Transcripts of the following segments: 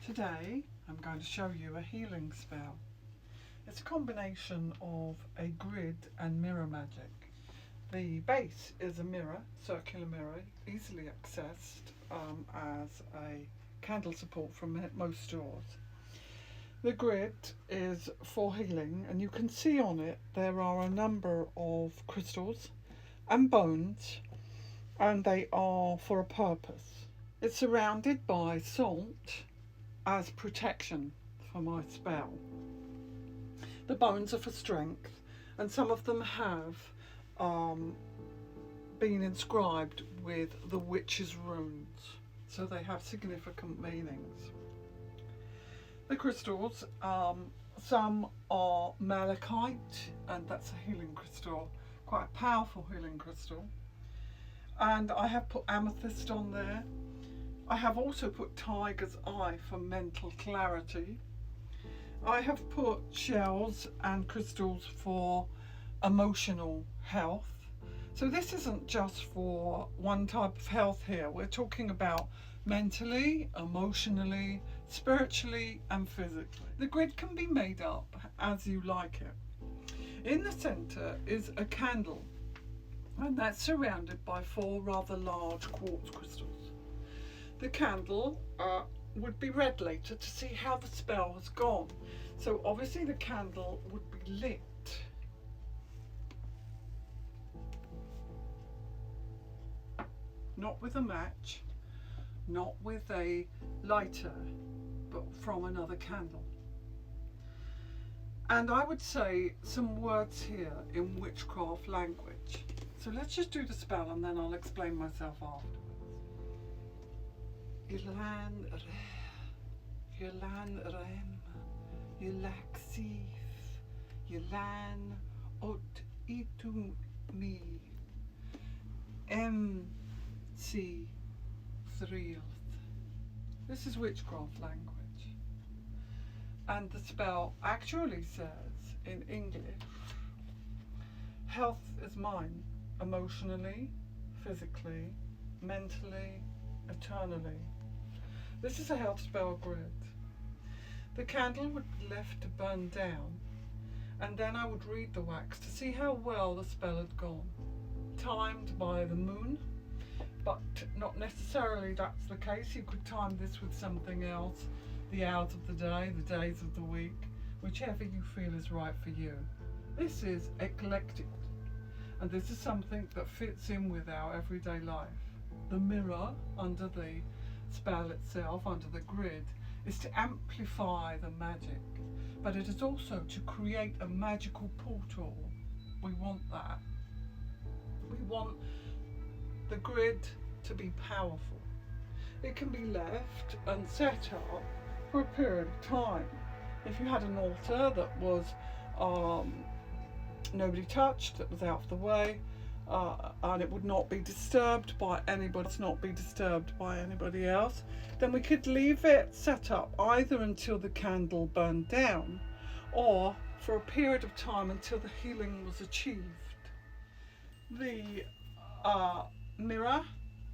Today I'm going to show you a healing spell. It's a combination of a grid and mirror magic. The base is a mirror, circular mirror, easily accessed as a candle support from most stores. The grid is for healing, and you can see on it there are a number of crystals and bones, and they are for a purpose. It's surrounded by salt as protection for my spell. The bones are for strength, and some of them have been inscribed with the witch's runes, so they have significant meanings. The crystals, some are malachite, and that's a healing crystal, quite a powerful healing crystal, and I have put amethyst on there. I have also put tiger's eye for mental clarity. I have put shells and crystals for emotional health. So this isn't just for one type of health here. We're talking about mentally, emotionally, spiritually and physically. The grid can be made up as you like it. In the centre is a candle, and that's surrounded by 4 rather large quartz crystals. The candle would be read later to see how the spell has gone. So obviously the candle would be lit. Not with a match, not with a lighter, but from another candle. And I would say some words here in witchcraft language. So let's just do the spell and then I'll explain myself afterwards. Ylan rem, ylaxif, ylan ot itum mi, si thrillth. This is witchcraft language, and the spell actually says in English, health is mine, emotionally, physically, mentally, eternally. This is a health spell grid. The candle would be left to burn down, and then I would read the wax to see how well the spell had gone. Timed by the moon, but not necessarily that's the case. You could time this with something else, the hours of the day, the days of the week, whichever you feel is right for you. This is eclectic, and this is something that fits in with our everyday life. The mirror under the spell itself, under the grid, is to amplify the magic, but it is also to create a magical portal. We want that. We want the grid to be powerful. It can be left and set up for a period of time. If you had an altar that was nobody touched, that was out of the way, and it would not be disturbed by anybody, else, then we could leave it set up either until the candle burned down or for a period of time until the healing was achieved. The mirror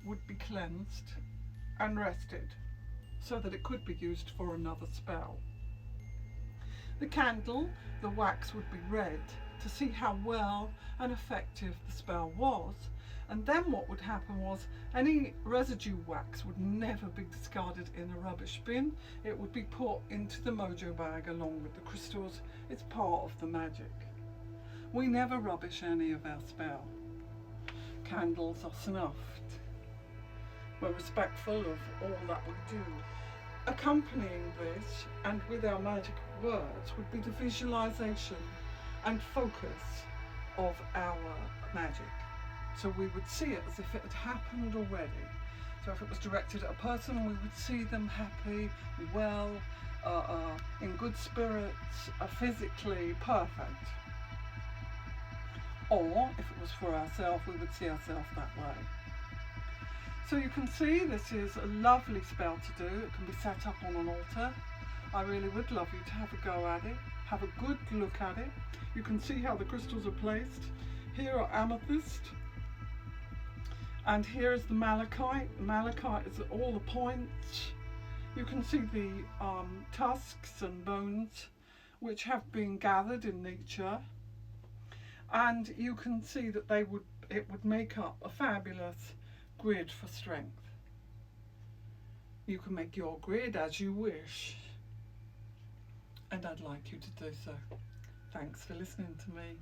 would be cleansed and rested so that it could be used for another spell. The candle, the wax, would be read to see how well and effective the spell was, and then what would happen was any residue wax would never be discarded in a rubbish bin. It would be put into the mojo bag along with the crystals. It's part of the magic. We never rubbish any of our spell. Candles are snuffed. We're respectful of all that we do. Accompanying this, and with our magic words, would be the visualization and focus of our magic. So we would see it as if it had happened already. So if it was directed at a person, we would see them happy, well, in good spirits, physically perfect. Or if it was for ourselves, we would see ourselves that way. So you can see this is a lovely spell to do. It can be set up on an altar. I really would love you to have a go at it, have a good look at it. You can see how the crystals are placed. Here are amethyst, and here is the malachite. Malachite is all the points. You can see the tusks and bones which have been gathered in nature, and you can see that it would make up a fabulous grid for strength. You can make your grid as you wish, and I'd like you to do so. Thanks for listening to me.